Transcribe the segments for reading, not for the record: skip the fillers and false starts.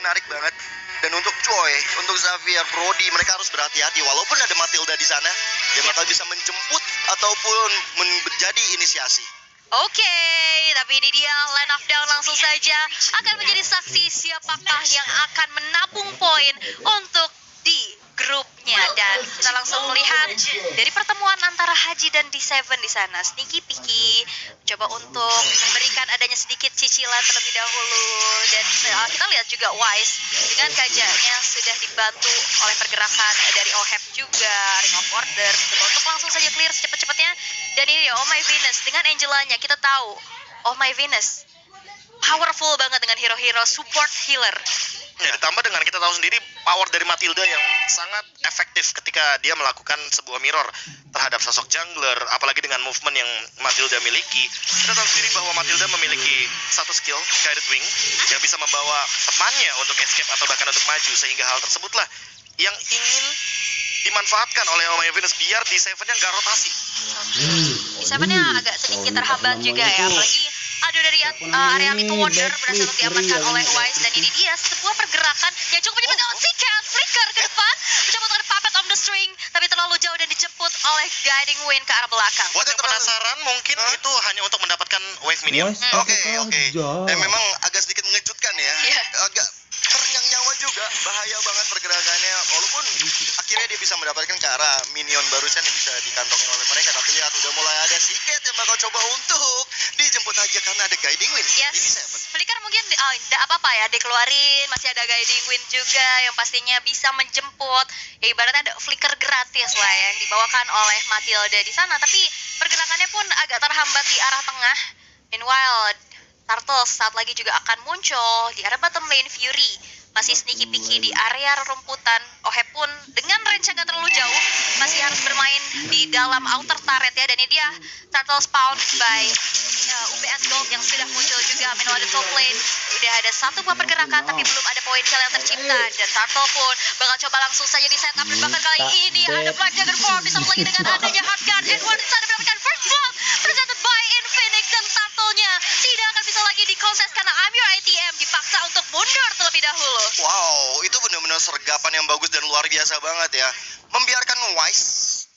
Menarik banget. Dan untuk Joy, untuk Xavier, Brody, mereka harus berhati-hati. Walaupun ada Matilda di sana, dia bakal bisa menjemput ataupun menjadi inisiasi. Oke, tapi ini dia line of down langsung saja akan menjadi saksi siapakah yang akan menabung poin untuk di grupnya. Dan kita langsung melihat dari pertemuan antara Haji dan D7 di sana. Sneaky Picky coba untuk memberikan adanya sedikit cicilan terlebih dahulu. Dan kita lihat juga Wise dengan kajanya sudah dibantu oleh pergerakan dari OHEP juga, Ring of Order, coba untuk langsung saja clear secepat-cepatnya. Dan ini ya, Oh My Venus dengan Angelanya, kita tahu Oh My Venus powerful banget dengan hero-hero support healer. Ya, ditambah dengan kita tahu sendiri power dari Matilda yang sangat efektif ketika dia melakukan sebuah mirror terhadap sosok jungler, apalagi dengan movement yang Matilda miliki. Kita tahu sendiri bahwa Matilda memiliki satu skill, Guided Wing, yang bisa membawa temannya untuk escape atau bahkan untuk maju, sehingga hal tersebutlah yang ingin dimanfaatkan oleh Oh My Venus biar di Seven-nya nggak rotasi. Di Seven-nya agak sedikit terhambat juga ya, apalagi ada dari area Mytho Wonder berhasil untuk diamankan oleh Wise. Dan ini dia sebuah pergerakan yang cukup menyebabkan Seacat flicker ke depan, mencoba untuk ada puppet on the string, tapi terlalu jauh dan dijemput oleh Guiding Wind ke arah belakang. Buat yang penasaran, mungkin itu hanya untuk mendapatkan wave minion. Oke. Dan memang agak sedikit mengejutkan ya. Agak merenyang nyawa juga, bahaya banget pergerakannya. Walaupun akhirnya dia bisa mendapatkan ke arah minion barusan yang bisa dikantongin oleh mereka. Tapi lihat udah mulai ada Seacat yang bakal coba untuk dijemput aja karena ada Guiding Wind. Flicker mungkin tidak apa-apa ya dikeluarin, masih ada Guiding Wind juga yang pastinya bisa menjemput. Ya ibaratnya ada flicker gratis lah yang dibawakan oleh Matilda di sana. Tapi pergerakannya pun agak terhambat di arah tengah. Meanwhile, Turtles saat lagi juga akan muncul di arah bottom lane. Fury masih sneaky picky di area rumputan. Ohep pun dengan range yang gak terlalu jauh masih harus bermain di dalam outer turret ya. Dan ini dia Turtles found by UBS Gold yang sudah muncul juga. Meanwhile di top lane udah ada satu buah pergerakan tapi belum ada poin kill yang tercipta. Dan Turtle pun bakal coba langsung saja di setup. Dan bahkan kali ini ada Black Dagger Form ditambah lagi dengan adanya Hardguard. Edward di sana mendapatkan first blood presented by Infinix. Dan Turtle-nya tidak akan bisa lagi dikonses karena I'm Your ATM dipaksa untuk mundur terlebih dahulu. Wow, itu benar-benar sergapan yang bagus dan luar biasa banget ya. Membiarkan Wise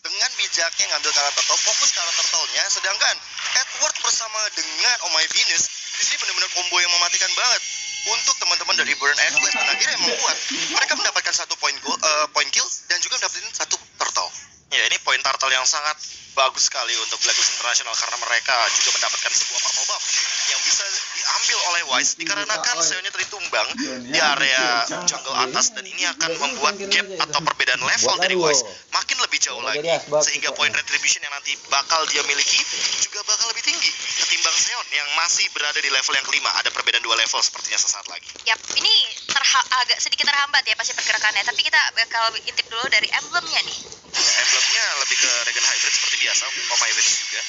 dengan bijaknya ngambil ke arah turtle, fokus ke arah turtle-nya, sedangkan Edward bersama dengan Oh My Venus di sini benar-benar combo yang mematikan banget untuk teman-teman dari Burn Atlas, dan akhirnya membuat mereka mendapatkan satu point kill dan juga mendapatkan satu turtle. Ya, ini poin turtle yang sangat bagus sekali untuk Blacklist International karena mereka juga mendapatkan sebuah purple buff yang bisa diambil oleh Wise dikarenakan Seonnya tadi tumbang di area jungle atas, dan ini akan membuat gap atau perbedaan level dari Wise makin lebih jauh lagi, sehingga poin retribution yang nanti bakal dia miliki juga bakal lebih tinggi ketimbang Seon yang masih berada di level yang kelima. Ada perbedaan 2 level sepertinya sesaat lagi. Yap, ini agak sedikit terhambat ya pasti pergerakannya, tapi kita bakal intip dulu dari emblemnya nih. Emblemnya lebih ke Regen Hybrid seperti biasa, Oh My Venus juga.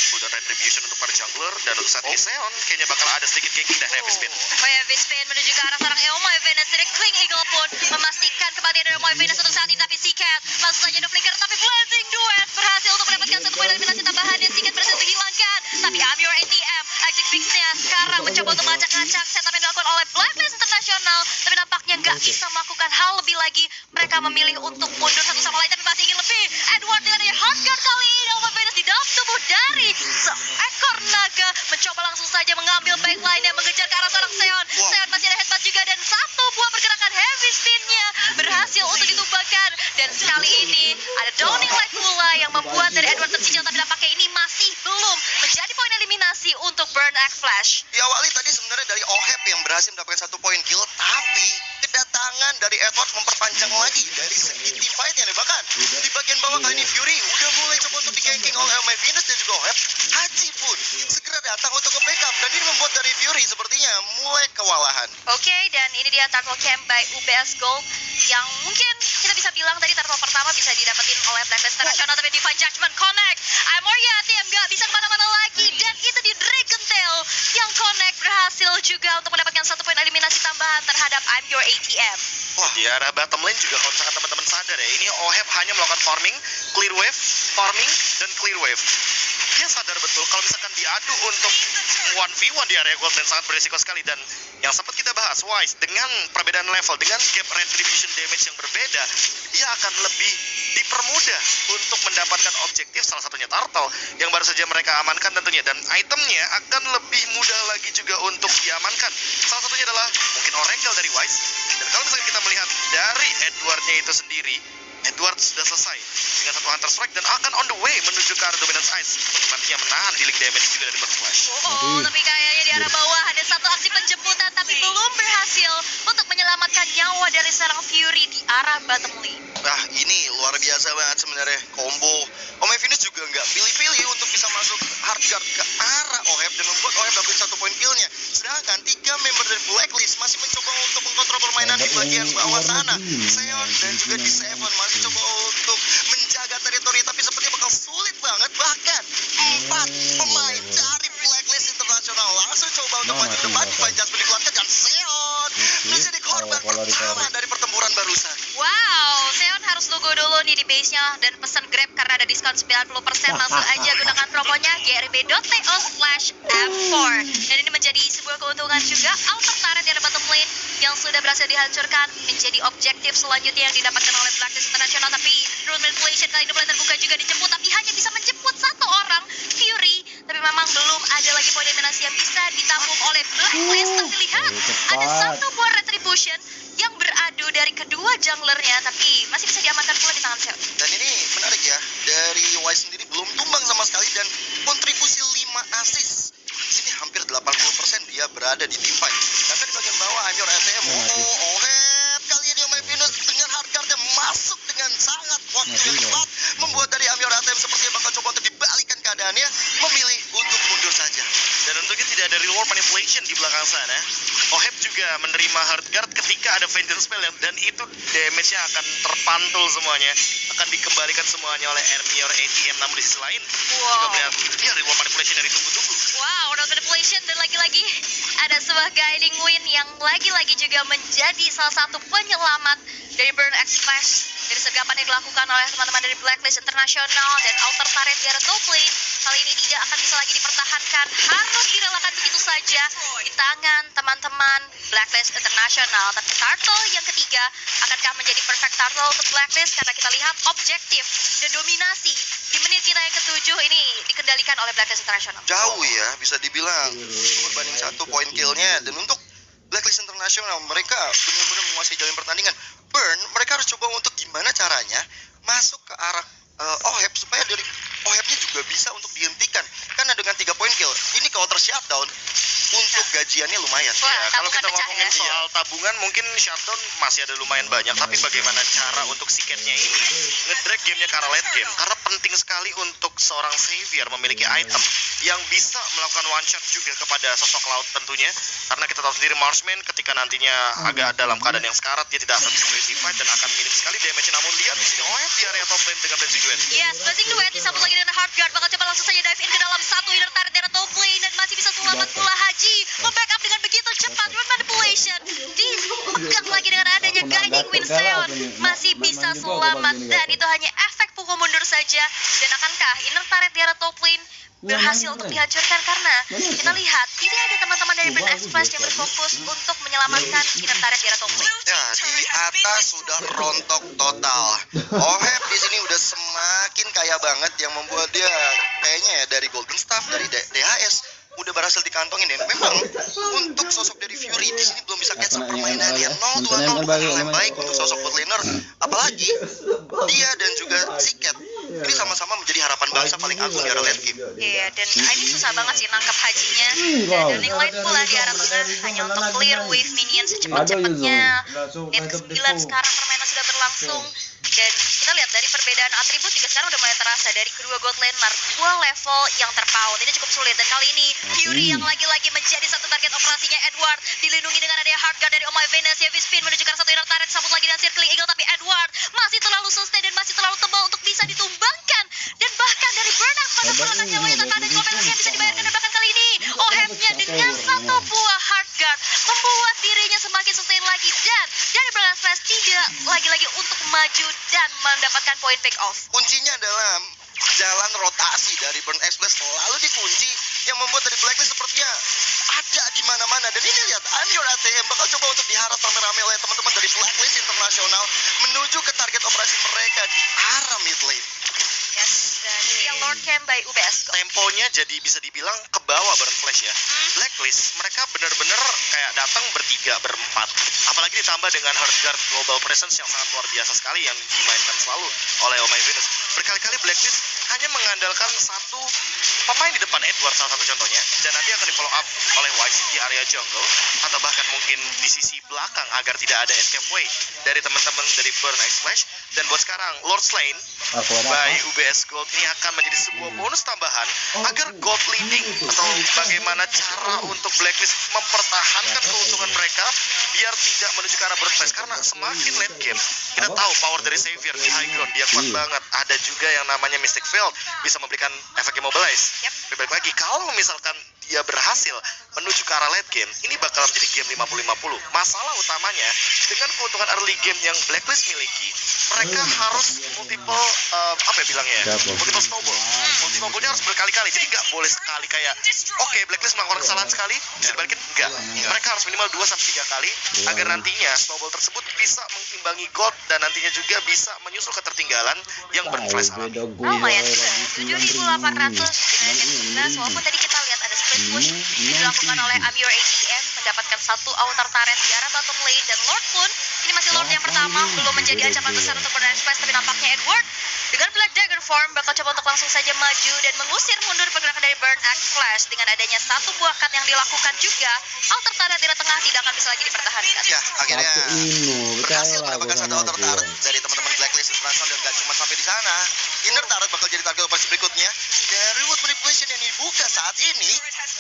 Kemudian Retribution untuk para jungler, dan untuk saat ini Seon kayaknya bakal ada sedikit ganking dan Heavy Spin. Heavy Spin menuju ke arah sarang Oh My Venus. Dari Kling Eagle pun memastikan kematian dari Oh My Venus untuk saat ini, tapi Seacat langsung saja ada flicker, tapi Blazing Duet berhasil untuk mendapatkan satu poin eliminasi tambahan dan Seacat berhasil dihilangkan. Tapi I'm Your ATM, Active Fix-nya sekarang mencoba untuk melacak-lacak setup yang dilakukan oleh Blacklist International, tapi nampaknya nggak bisa melakukan hal lebih lagi. Mereka memilih untuk mundur satu sama lain, tapi masih ingin lebih. Edward dengan adanya Hardguard kali ini, Oh My Venus di dalam tubuh dari seekor naga mencoba langsung saja mengambil backline yang mengejar ke arah seorang Seon. Seon masih ada headbutt juga, dan satu buah pergerakan heavy spin-nya berhasil untuk ditumbangkan. Dan sekali ini ada Downing Light pula yang membuat dari Edward tercicil, tapi nampaknya ini masih belum menjadi poin eliminasi untuk Burn Egg Flash. Diawali tadi sebenarnya dari Ohep yang berhasil mendapatkan satu poin kill, tapi kedatangan dari Edward memperpanjang lagi dari segi team fight-nya nih. Bahkan di bagian bawah kali ini Fury udah mulai coba untuk di-ganking oleh Oh My Venus dan juga Ohep. Haji pun segera datang untuk nge-backup, dan ini membuat dari Fury sepertinya mulai kewalahan. Oke, dan ini dia Turtle Camp by UBS Gold yang mungkin kita bisa bilang tadi turtle pertama bisa didapetin oleh Blacklist International, tapi Divine Judgment connect. Amoria tim nggak bisa kemana-mana lagi, dan itu di Dragon Tail yang connect berhasil juga untuk mendapatkan satu poin eliminasi tambahan terhadap I'm Your ATM. Wah, di arah bottom lane juga kalau misalkan teman-teman sadar ya, ini Ohep hanya melakukan farming, clear wave, farming, dan clear wave. Dia sadar betul kalau misalkan diadu untuk 1v1 di area gold dan sangat berisiko sekali. Dan yang sempat kita bahas bahas, Wise dengan perbedaan level, dengan gap retribution damage yang berbeda, dia akan lebih dipermudah untuk mendapatkan objektif, salah satunya Turtle yang baru saja mereka amankan tentunya, dan itemnya akan lebih mudah lagi juga untuk diamankan. Salah satunya adalah mungkin Oracle dari Wise. Dan kalau misalnya kita melihat dari Edwardnya itu sendiri, Edward sudah selesai dengan satu Hunter Strike dan akan on the way menuju ke arah Dominance Ice untuk nantinya menahan dealing damage juga dari Burn Flash. Oh, tapi kayaknya di arah bawah ada satu aksi penjemputan tapi belum berhasil untuk menyelamatkan nyawa dari seorang Fury di arah bottom lane. Nah, ini luar biasa banget sebenarnya combo. Omai Venus juga nggak pilih-pilih untuk bisa masuk hard guard ke arah Oheb dan membuat Oheb dapetin 1 poin killnya. Sedangkan 3 member dari Blacklist masih mencoba untuk mengkontrol permainan di bagian bawah sana. Seon dan juga di Seven masih coba untuk menjaga teritori, tapi sepertinya bakal sulit banget. Bahkan 4 pemain dari Blacklist Internasional langsung coba untuk maju ke depan. Divine Judgment dikeluarkan dan Seon menjadi korban pertama dari pertempuran barusan. Wow, Seon harus nunggu dulu nih di base-nya dan pesan Grab karena ada diskon 90%. Langsung aja gunakan promonya grb.to/m4. Dan ini menjadi sebuah keuntungan juga. Outer turret yang ada bottom lane yang sudah berhasil dihancurkan menjadi objektif selanjutnya yang didapatkan oleh Blacklist International. Tapi rune manipulation kali ini mulai terbuka juga dijemput, tapi hanya bisa menjemput satu orang Fury. Tapi memang belum ada lagi poin eliminasi yang bisa ditanggung oleh Blacklist. Tapi lihat, ada satu buah retribution yang beradu dari kedua junglernya, tapi masih bisa diamankan pula di tangan Seon. Dan ini menarik ya, dari Wise sendiri belum tumbang sama sekali dan kontribusi 5 assist. Di sini hampir 80% dia berada di tim fight. Dan di bagian bawah Anyor ATM, Oheb kali ini Omai Venus dengan hardcard yang masuk dengan sangat waktu yang tepat, membuat dari Anyor ATM sepertinya bakal coba untuk dibalikan keadaannya, memilih untuk mundur saja. Dan tentunya tidak ada reward manipulation di belakang sana. Oheb juga menerima hardguard ketika ada vengeance spell dan itu damage-nya akan terpantul semuanya, akan dikembalikan semuanya oleh Armior ATM. Namun di sisi lain juga melihat itu dia reward manipulation yang ditunggu-tunggu. Wow, reward manipulation dan lagi-lagi ada sebuah guiding wind yang lagi-lagi juga menjadi salah satu penyelamat dari Burn X Flash dari sergapan yang dilakukan oleh teman-teman dari Blacklist International. Dan outer turret di arah top lane kali ini tidak akan bisa lagi dipertahankan, harus direlakan begitu saja di tangan teman-teman Blacklist International. Tapi Turtle yang ketiga akankah menjadi perfect Turtle untuk Blacklist, karena kita lihat objektif dan dominasi di menit kita yang ke-7 ini dikendalikan oleh Blacklist International. Jauh ya, bisa dibilang berbanding 1 poin killnya. Dan untuk Blacklist International, mereka benar-benar menguasai jalan pertandingan. Burn, mereka harus coba untuk gimana caranya masuk ke arah Oheb supaya dari Ohebnya juga bisa untuk dihentikan. Karena dengan 3 poin kill, ini counter shutdown untuk gajiannya lumayan. Wah, Ya, kalau kita tabungan pecah ngomongin ya. soal tabungan, mungkin shutdown masih ada lumayan banyak. Tapi bagaimana cara untuk si Cat-nya ini ngedrag gamenya ke arah late game? Karena penting sekali untuk seorang Xavier memiliki item yang bisa melakukan one shot juga kepada sosok laut tentunya. Karena kita tahu sendiri Marksman ketika nantinya agak dalam keadaan yang sekarat, dia tidak akan bisa fight dan akan minim sekali damage. Namun lihat di sini Oheb di area top lane dengan Blazing Duet. Yes, Blazing Duet disambut lagi dengan Hardguard. Bakal coba langsung saja dive in ke dalam satu inner turret dari top lane dan masih bisa selamat pula Haji. Membackup dengan begitu cepat. Rune manipulation dipegang lagi dengan adanya guiding wind. Seon masih bisa selamat dan itu hanya efek pukul mundur saja. Dan akankah inner turret di arah top lane berhasil untuk dihancurkan, karena kita lihat ini ada teman-teman dari Burn X Flash yang berfokus untuk menyelamatkan inner turret di arah top lane. Ya, di atas sudah rontok total. Oheb di sini udah semakin kaya banget, yang membuat dia kayaknya ya dari Golden Staff, dari DHS udah berhasil dikantongin. Dan memang untuk sosok dari Fury di sini belum bisa catch up permainannya. 0-2-0 bukan hal yang baik untuk sosok bot laner, apalagi dia dan juga si Cat ini sama-sama menjadi harapan bangsa paling agung di arah late game. Iya, dan ini susah banget sih nangkap Hajinya. Dan Turning Light pula di arah tengah hanya untuk clear wave minion secepat-cepatnya. Net ke-9 sekarang permainan sudah berlangsung. Dan kita lihat dari perbedaan atribut juga sekarang udah mulai terasa dari kedua god laner. Dua level yang terpaut, ini cukup sulit. Dan kali ini Fury yang lagi-lagi menjadi satu target operasinya. Edward dilindungi dengan adanya Hardguard dari Omai Venus. Heavy spin menuju ke arah satu inner turret, sambut lagi dengan Circling Eagle. Tapi Edward masih terlalu sustain dan masih terlalu tebal untuk bisa ditumbangkan. Dan bahkan dari Burnout pada menggunakan nyawanya tanpa ada kompensasi yang bisa dibayarkan. Dan bahkan kali ini Ohebnya dengan satu buah Hardguard membuat dirinya semakin sustain lagi. Dan dari Burnout Flash tidak lagi-lagi untuk maju dan mendapatkan poin pick off. Kuncinya adalah jalan rotasi dari Burn X Flash selalu dikunci, yang membuat dari Blacklist sepertinya ada nggak di mana-mana. Dan ini lihat, I'm Your ATM bakal coba untuk diharap rame-rame oleh teman-teman dari Blacklist Internasional menuju ke target operasi mereka di arah mid lane. Yes, dan ini yang Lord Camp by UBS Gold. Temponya jadi bisa dibilang ke bawah Burn Flash ya. Blacklist mereka bener-bener kayak datang bertiga, berempat. Apalagi ditambah dengan Heartguard Global Presence yang sangat luar biasa sekali yang dimainkan selalu oleh Oh My Venus. Berkali-kali Blacklist hanya mengandalkan satu pemain di depan, Edward salah satu contohnya, dan nanti akan di follow up oleh Wise di area jungle atau bahkan mungkin di sisi belakang agar tidak ada escape way dari teman-teman dari Burn X Flash. Dan buat sekarang Lord Slain by UBS Gold ini akan menjadi sebuah bonus tambahan agar gold leading atau bagaimana cara untuk Blacklist mempertahankan keuntungan mereka biar tidak menuju ke arah Burn Flash. Karena semakin late game kita tahu power dari Xavier di high ground dia kuat banget. Ada juga yang namanya Mystic Field bisa memberikan efek immobilize. Tapi balik lagi, kalau misalkan dia berhasil menuju ke arah late game, ini bakal menjadi game 50-50. Masalah utamanya dengan keuntungan early game yang Blacklist miliki, mereka harus multiple apa ya bilangnya ya, multiple snowball. Snowballnya harus berkali-kali, jadi nggak boleh sekali kayak oke, Blacklist melakukan kesalahan sekali bisa dibalikin, enggak. Mereka harus minimal 2-3 kali agar nantinya snowball tersebut bisa mengimbangi gold dan nantinya juga bisa menyusul ketertinggalan yang Burnflash alami. Lumayan juga, 7.800 dengan 19, walaupun tadi kita lihat ada split push dilakukan oleh Amir ATM mendapatkan satu outer turret di arah bottom lane, dan Lord pun ini masih Lord yang pertama, belum menjadi ancaman besar untuk Burn Flash, tapi nampaknya Edward dengan Black Dagger form bakal coba untuk langsung saja maju dan mengusir mundur pergerakan dari Burn Flash. Dengan adanya satu buah cut yang dilakukan juga, outer turret di tengah tidak akan bisa lagi dipertahankan. Ya, akhirnya berhasil mendapatkan satu outer turret dari teman-teman Blacklist International, dan gak cuma sampai di sana. Inner turret bakal jadi target operasi berikutnya. Dan reward manipulation yang dibuka saat ini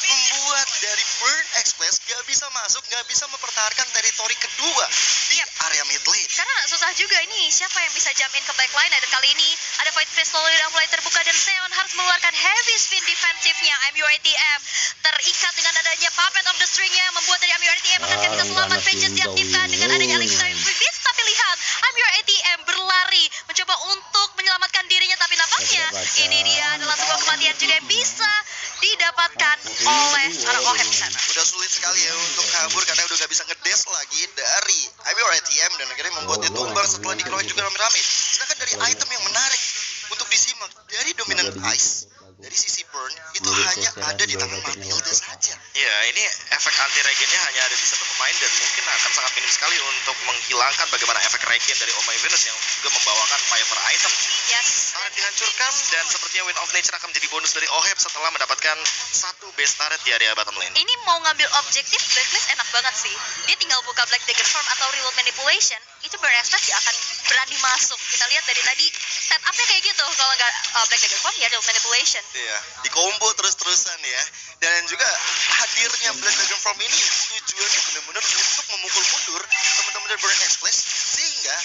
membuat dari Burn Express gak bisa masuk, gak bisa mempertahankan teritori kedua di area mid lane. Karena susah juga ini siapa yang bisa jamin ke backline, dan kali ini ada Void Crystal yang mulai terbuka dan Seon harus mengeluarkan heavy spin defensifnya. MUATM terikat dengan adanya Puppet of the String-nya yang membuat dari MUATM akan bisa selamat. Pages diaktifkan dengan adanya Elixir Beast, tapi lihat MUATM berlari mencoba untuk menyelamatkan dirinya, tapi nampaknya ini dia adalah sebuah kematian juga yang bisa didapatkan oleh seorang Oheb di sana. Udah sulit sekali ya untuk kabur karena udah gak bisa ngedes lagi dari ATM, dan akhirnya membuat dia tumbang setelah dikeroyok juga rame-rame. Sedangkan dari item yang menarik untuk disimak dari Dominant Ice dari sisi Burn itu hanya ada di tangan Matilda saja. Ya, ini efek anti regennya hanya ada di satu pemain dan mungkin akan sangat minim sekali untuk menghilangkan bagaimana efek regen dari Oh My Venus yang juga membawakan Fire item. Yes. Sangat dihancurkan, dan sepertinya Wind of Nature akan menjadi bonus dari Oheb setelah mendapatkan satu base turret di area bottom lane. Ini mau ngambil objektif Blacklist enak banget sih. Dia tinggal buka Black Dagger Form atau Reload Manipulation, itu Burn Express dia akan berani masuk. Kita lihat dari tadi setupnya kayak gitu. Kalau nggak Black Dagger Form ya Reload Manipulation. Iya, di combo terus-terusan ya. Dan juga hadirnya Black Dagger Form ini tujuannya benar-benar untuk memukul mundur teman-teman dari Burn Express, sehingga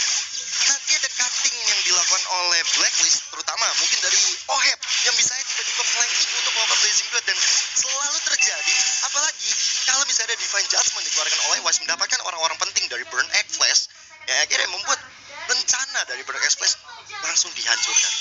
nanti ada cutting yang dilakukan oleh Blacklist, terutama mungkin dari Oheb yang bisa tiba-tiba flanking untuk melakukan Blazing Blood, dan selalu terjadi apalagi kalau misalnya ada Divine Judgment dikeluarkan oleh Wise mendapatkan orang-orang penting dari Burn Flash, yang akhirnya membuat rencana dari Burn Flash langsung dihancurkan.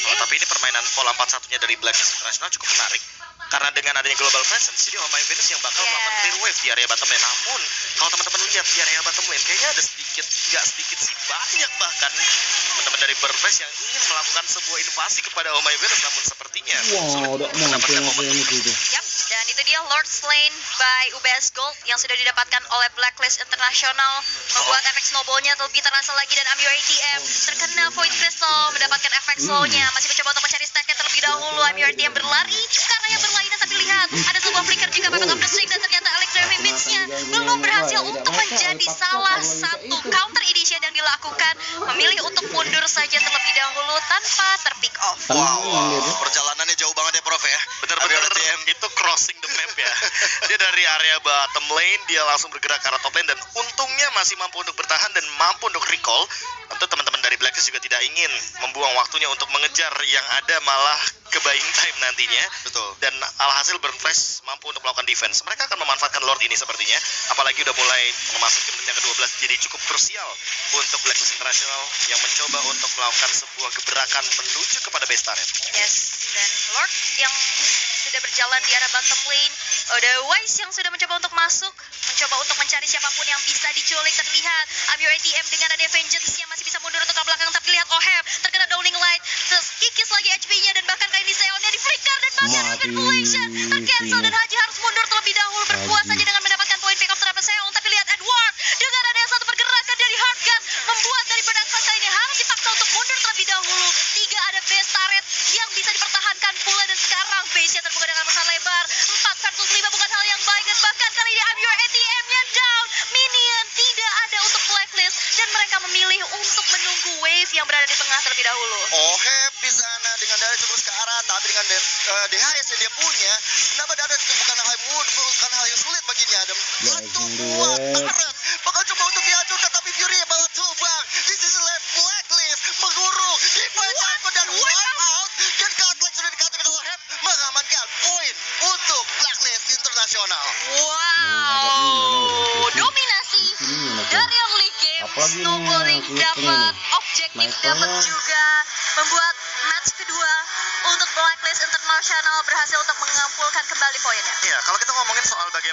Oh, tapi ini permainan pola 4-1-nya dari Blacklist International cukup menarik karena dengan adanya global presence, jadi Oh My Venus yang bakal melakukan clear wave di area bottom lane. Namun kalau teman-teman lihat di area bottom lane kayaknya ada sedikit, nggak sedikit sih, banyak bahkan teman-teman dari Burnflash yang ingin melakukan sebuah invasi kepada Oh My Venus, namun sepertinya sulit mendapatkan momentum. Yap, dan itu dia Lord Slain by UBS Gold yang sudah didapatkan oleh Blacklist International, membuat efek snowballnya lebih terasa lagi, dan ATM terkena Void Crystal mendapatkan efek slownya. Masih mencoba untuk mencari stacknya terlebih dahulu. ATM berlari karena yang berlainan, tapi lihat ada sebuah flicker juga Puppet of the String, dan ternyata Elixir Mimics-nya belum berhasil untuk menjadi salah satu counter edition yang dilakukan, memilih untuk mundur saja terlebih dahulu tanpa terpick off. Wow, perjalanannya jauh banget ya Prof ya. Bener-bener itu crossing the map ya. Dia dari area bottom lane dia langsung bergerak ke arah top lane, dan untungnya masih mampu untuk bertahan dan mampu untuk recall. Tentu teman-teman dari Blacklist juga tidak ingin membuang waktunya untuk mengejar yang ada malah ke buying time nantinya. Betul. Dan alhasil Burnflash mampu untuk melakukan defense. Mereka akan memanfaatkan Lord ini sepertinya, apalagi udah mulai memasuki menit yang ke-12, jadi cukup krusial untuk Blacklist International yang mencoba untuk melakukan sebuah gebrakan menuju kepada base turret. Yes, dan Lord yang sudah berjalan di arah bottom lane Ada Wise yang sudah mencoba untuk masuk, mencoba untuk mencari siapapun yang bisa diculik. Terlihat Amir ATM dengan ada Vengeance yang masih bisa mundur untuk ke belakang, tapi lihat Oheb terkena Downing Light, terus kikis lagi HP-nya, dan bahkan kali ini Seonnya di flicker dan bahkan Rocket Collision tercancel, dan Haji harus mundur terlebih dahulu, berpuas saja dengan mendapatkan poin pick up terhadap Seon. Tapi lihat Edward dengan ada yang satu pergerakan dari Hardgun membuat dari pedang kasta ini harus dipaksa untuk mundur terlebih dahulu. 3 ada base turret yang bisa dipertahankan pula, dan sekarang base-nya terbuka dengan besar lebar. 4 versus 5 bukan hal yang baik, dan bahkan kali ini Amir ATM-nya down. Minion tidak ada untuk Blacklist, dan mereka memilih untuk menunggu wave yang berada di tengah terlebih dahulu. Oheb di sana dengan dari terus ke arah, tapi dengan DHS yang dia punya, kenapa ada itu bukan hal yang sulit baginya. Dan satu buah turret bakal coba untuk dihancurkan, tapi Fury bawa tumbang. This is left Blacklist mengurung Ivan dan wipe out, dan Godlike sudah dikatakan Oheb mengamankan poin untuk Blacklist Internasional. Wow, dominasi dari early game. Snowballing dapat, objektif dapat juga, membuat match kedua untuk Blacklist Internasional berhasil untuk mengumpulkan kembali poinnya. Iya, kalau kita ngomongin soal bagaimana